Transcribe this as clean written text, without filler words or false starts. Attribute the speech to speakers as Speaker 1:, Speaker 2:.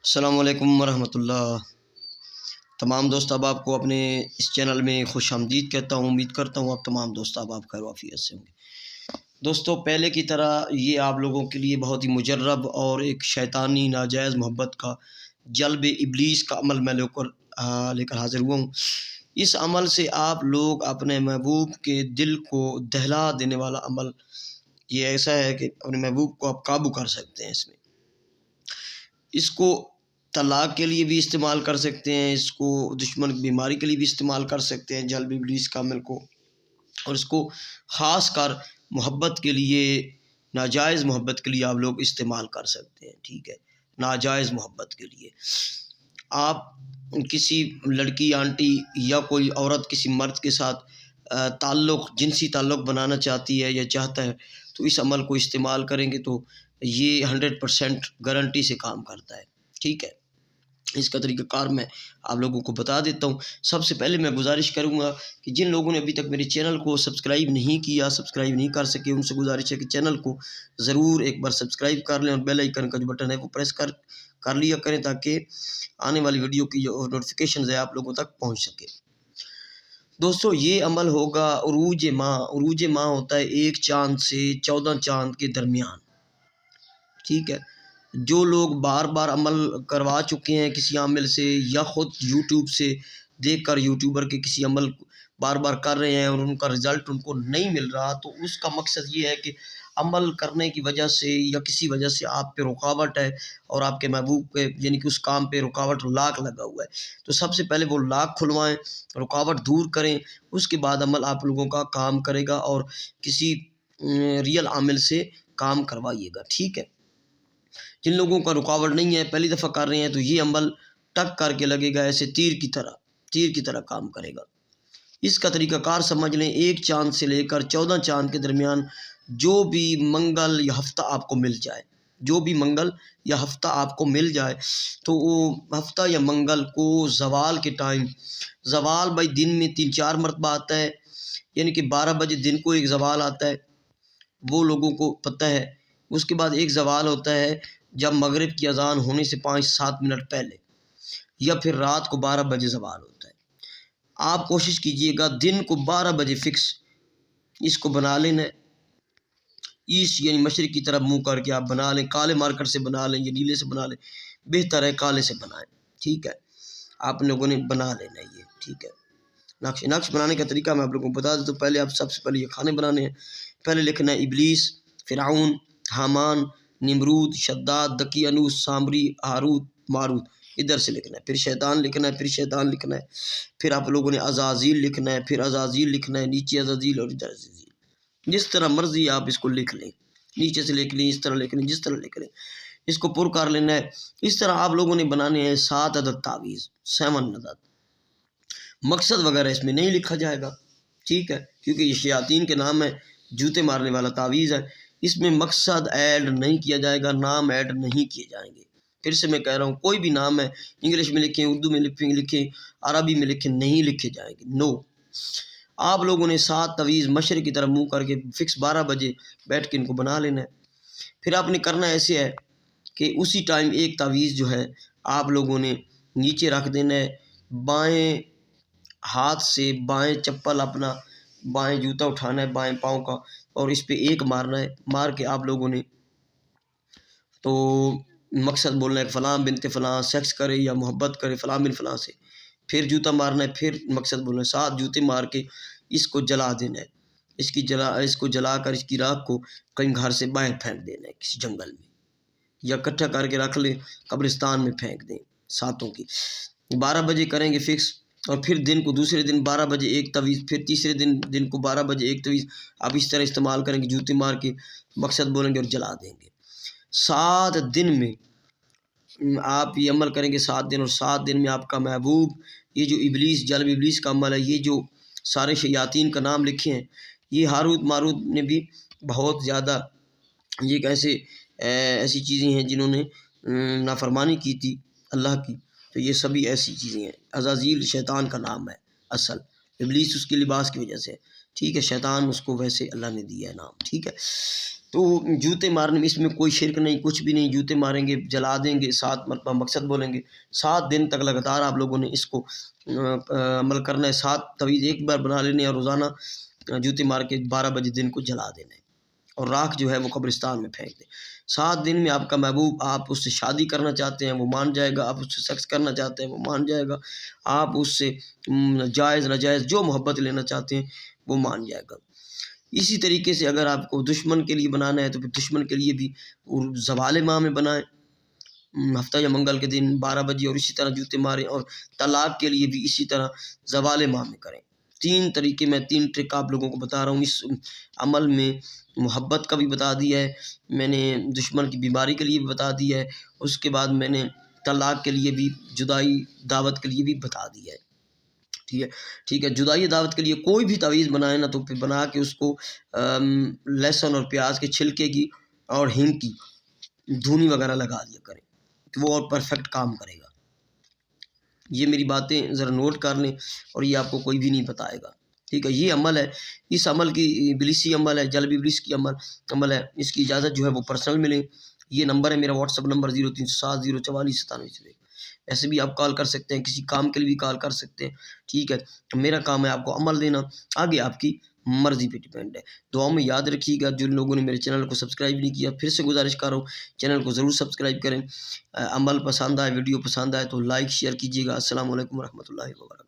Speaker 1: السلام علیکم ورحمۃ اللہ۔ تمام دوست احباب کو اپنے اس چینل میں خوش آمدید کہتا ہوں۔ امید کرتا ہوں آپ تمام دوست احباب خیر و عافیت سے ہوں گے۔ دوستو، پہلے کی طرح یہ آپ لوگوں کے لیے بہت ہی مجرب اور ایک شیطانی ناجائز محبت کا جلب ابلیس کا عمل میں لے کر حاضر ہوا ہوں۔ اس عمل سے آپ لوگ اپنے محبوب کے دل کو دہلا دینے والا عمل، یہ ایسا ہے کہ اپنے محبوب کو آپ قابو کر سکتے ہیں۔ اس کو طلاق کے لیے بھی استعمال کر سکتے ہیں، اس کو دشمن بیماری کے لیے بھی استعمال کر سکتے ہیں جلب ابلیس کا عمل کو، اور اس کو خاص کر محبت کے لیے، ناجائز محبت کے لیے آپ لوگ استعمال کر سکتے ہیں۔ ٹھیک ہے، ناجائز محبت کے لیے آپ کسی لڑکی، آنٹی یا کوئی عورت کسی مرد کے ساتھ جنسی تعلق بنانا چاہتی ہے یا چاہتا ہے تو اس عمل کو استعمال کریں گے تو یہ 100% گارنٹی سے کام کرتا ہے۔ ٹھیک ہے، اس کا طریقہ کار میں آپ لوگوں کو بتا دیتا ہوں۔ سب سے پہلے میں گزارش کروں گا کہ جن لوگوں نے ابھی تک میرے چینل کو سبسکرائب نہیں کر سکے، ان سے گزارش ہے کہ چینل کو ضرور ایک بار سبسکرائب کر لیں اور بیل آئیکن کا جو بٹن ہے وہ پریس کر لیا کریں تاکہ آنے والی ویڈیو کی جو نوٹیفیکیشنز ہے آپ لوگوں تک پہنچ سکے۔ دوستو، یہ عمل ہوگا عروج ماہ۔ عروج ماہ ہوتا ہے 1 چاند سے 14 چاند کے درمیان۔ ٹھیک ہے، جو لوگ بار بار عمل کروا چکے ہیں کسی عامل سے یا خود یوٹیوب سے دیکھ کر یوٹیوبر کے کسی عمل بار بار کر رہے ہیں اور ان کا رزلٹ ان کو نہیں مل رہا، تو اس کا مقصد یہ ہے کہ عمل کرنے کی وجہ سے یا کسی وجہ سے آپ پہ رکاوٹ ہے اور آپ کے محبوب پہ یعنی کہ اس کام پہ رکاوٹ لاک لگا ہوا ہے، تو سب سے پہلے وہ لاک کھلوائیں، رکاوٹ دور کریں، اس کے بعد عمل آپ لوگوں کا کام کرے گا اور کسی ریئل عامل سے کام کروائیے گا۔ ٹھیک ہے، جن لوگوں کا رکاوٹ نہیں ہے، پہلی دفعہ کر رہے ہیں، تو یہ عمل ٹک کر کے لگے گا، ایسے تیر کی طرح کام کرے گا۔ اس کا طریقہ کار سمجھ لیں، 1 چاند سے لے کر 14 چاند کے درمیان جو بھی منگل یا ہفتہ آپ کو مل جائے، تو وہ ہفتہ یا منگل کو زوال کے ٹائم، زوال بھائی دن میں 3-4 مرتبہ آتا ہے، یعنی کہ 12 بجے دن کو ایک زوال آتا ہے، وہ لوگوں کو پتہ ہے۔ اس کے بعد ایک زوال ہوتا ہے جب مغرب کی اذان ہونے سے 5-7 منٹ پہلے، یا پھر رات کو 12 بجے زوال ہوتا ہے۔ آپ کوشش کیجئے گا دن کو 12 بجے فکس اس کو بنا لینا ہے، ایسٹ یعنی مشرق کی طرف منہ کر کے آپ بنا لیں، کالے مارکر سے بنا لیں یا نیلے سے بنا لیں، بہتر ہے کالے سے بنائیں۔ ٹھیک ہے، آپ لوگوں نے بنا لینا ہے یہ۔ ٹھیک ہے، نقش بنانے کا طریقہ میں آپ لوگوں کو بتا دیتا ہوں۔ پہلے آپ سب سے پہلے یہ کھانے بنانے ہیں۔ پہلے لکھنا ہے ابلیس، فرعون، حامان، نمرود، شداد، دقیانوس، سامری، ہاروت، ماروت، ادھر سے لکھنا ہے۔ پھر شیطان لکھنا ہے، پھر آپ لوگوں نے عزازیل لکھنا ہے، پھر عزازیل لکھنا ہے، نیچے عزازیل اور ادھر عزازیل، جس طرح مرضی آپ اس کو لکھ لیں، نیچے سے لکھ لیں، اس طرح لکھ لیں، جس طرح لکھ لیں، اس کو پر کر لینا ہے۔ اس طرح آپ لوگوں نے بنانے ہیں 7 عدد تعویذ، 7 عدد۔ مقصد وغیرہ اس میں نہیں لکھا جائے گا، ٹھیک ہے، کیونکہ یہ شیاطین کے نام ہے، جوتے مارنے والا تعویذ ہے، اس میں مقصد ایڈ نہیں کیا جائے گا، نام ایڈ نہیں کیے جائیں گے۔ پھر سے میں کہہ رہا ہوں، کوئی بھی نام ہے، انگلش میں لکھیں، اردو میں لکھیں، عربی میں لکھیں، نہیں لکھے جائیں گے، نو۔ آپ لوگوں نے 7 تعویذ مشرق کی طرف منہ کر کے فکس 12 بجے بیٹھ کے ان کو بنا لینا ہے۔ پھر آپ نے کرنا ایسے ہے کہ اسی ٹائم ایک تعویذ جو ہے آپ لوگوں نے نیچے رکھ دینا ہے، بائیں ہاتھ سے بائیں چپل اپنا، بائیں جوتا اٹھانا ہے بائیں پاؤں کا، اور اس پہ ایک مارنا ہے۔ مار کے آپ لوگوں نے تو مقصد بولنا ہے فلاں بنت فلاں سیکس کرے یا محبت کرے فلاں بن فلاں سے، پھر جوتا مارنا ہے، پھر مقصد بولنا ہے 7 جوتے مار کے اس کو جلا دینا ہے، اس کو جلا کر اس کی راکھ کو کہیں گھر سے باہر پھینک دینا ہے، کسی جنگل میں، یا اکٹھا کر کے رکھ لیں، قبرستان میں پھینک دیں، 7 کی 12 بجے کریں گے فکس، اور پھر دن کو دوسرے دن 12 بجے ایک تعویذ، پھر تیسرے دن کو 12 بجے ایک تعویذ، آپ اس طرح استعمال کریں گے، جوتے مار کے مقصد بولیں گے اور جلا دیں گے۔ 7 دن میں آپ یہ عمل کریں گے، 7 دن، اور 7 دن میں آپ کا محبوب، یہ جو ابلیس، جلب ابلیس کا عمل ہے، یہ جو سارے شیاطین کا نام لکھے ہیں، یہ ہاروت ماروت نے بھی بہت زیادہ، یہ ایسی چیزیں ہیں جنہوں نے نافرمانی کی تھی اللہ کی، تو یہ سبھی ایسی چیزیں ہیں۔ عزازیل شیطان کا نام ہے اصل، ابلیس اس کے لباس کی وجہ سے، ٹھیک ہے، شیطان اس کو ویسے اللہ نے دیا ہے نام، ٹھیک ہے۔ تو جوتے مارنے میں اس میں کوئی شرک نہیں، کچھ بھی نہیں، جوتے ماریں گے، جلا دیں گے، 7 مرتبہ مقصد بولیں گے، 7 دن تک لگاتار آپ لوگوں نے اس کو عمل کرنا ہے۔ 7 تعویذ ایک بار بنا لینے اور روزانہ جوتے مار کے 12 بجے دن کو جلا دینا ہے اور راکھ جو ہے وہ قبرستان میں پھینک دیں۔ 7 دن میں آپ کا محبوب، آپ اس سے شادی کرنا چاہتے ہیں وہ مان جائے گا، آپ اس سے سیکس کرنا چاہتے ہیں وہ مان جائے گا، آپ اس سے جائز ناجائز جو محبت لینا چاہتے ہیں وہ مان جائے گا۔ اسی طریقے سے اگر آپ کو دشمن کے لیے بنانا ہے تو پھر دشمن کے لیے بھی زوال ماہ میں بنائیں، ہفتہ یا منگل کے دن 12 بجے، اور اسی طرح جوتے ماریں، اور طلاق کے لیے بھی اسی طرح زوال ماہ میں کریں۔ 3 طریقے میں 3 ٹرک آپ لوگوں کو بتا رہا ہوں۔ اس عمل میں محبت کا بھی بتا دیا ہے میں نے، دشمن کی بیماری کے لیے بھی بتا دیا ہے، اس کے بعد میں نے طلاق کے لیے بھی، جدائی دعوت کے لیے بھی بتا دیا ہے۔ ٹھیک ہے، جدائی دعوت کے لیے کوئی بھی تعویذ بنائے نا تو پھر بنا کے اس کو لہسن اور پیاز کے چھلکے کی اور ہینگ کی دھونی وغیرہ لگا دیا کریں کہ وہ اور پرفیکٹ کام کرے گا۔ یہ میری باتیں ذرا نوٹ کر لیں اور یہ آپ کو کوئی بھی نہیں بتائے گا۔ ٹھیک ہے، یہ عمل ہے، اس عمل کی ابلیسی عمل ہے، جلب ابلیس کی عمل ہے، اس کی اجازت جو ہے وہ پرسنل ملے۔ یہ نمبر ہے میرا واٹس ایپ نمبر 0307044797۔ ایسے بھی آپ کال کر سکتے ہیں، کسی کام کے لیے بھی کال کر سکتے ہیں۔ ٹھیک ہے، میرا کام ہے آپ کو عمل دینا، آگے آپ کی مرضی پہ ڈیپینڈ ہے۔ دعاؤں میں یاد رکھیے گا، جن لوگوں نے میرے چینل کو سبسکرائب نہیں کیا پھر سے گزارش کر رہا ہوں چینل کو ضرور سبسکرائب کریں۔ عمل پسند آئے، ویڈیو پسند آئے تو لائک شیئر کیجیے گا۔ السلام علیکم ورحمۃ اللہ وبرکاتہ۔